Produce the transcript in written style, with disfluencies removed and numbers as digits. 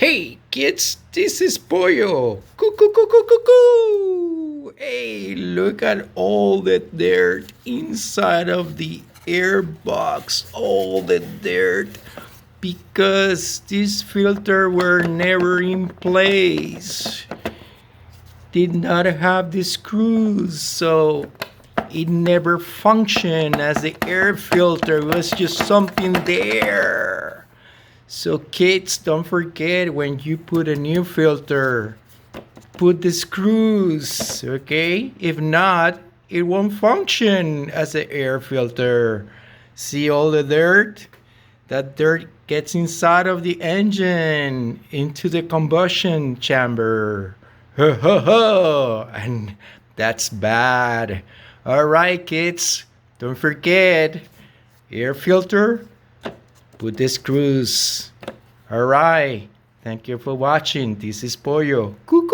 Hey kids, this is Pollo. Coo. Hey, look at all the dirt inside of the airbox. All the dirt because this filter were never in place. Did not have the screws, so it never functioned as the air filter. It was just something there. So kids, don't forget when you put a new filter, put the screws, okay? If not, it won't function as an air filter. See all the dirt? That dirt gets inside of the engine into the combustion chamber. And that's bad. All right, kids, don't forget air filter. Put the screws. All right. Thank you for watching. This is Pollo. Coo.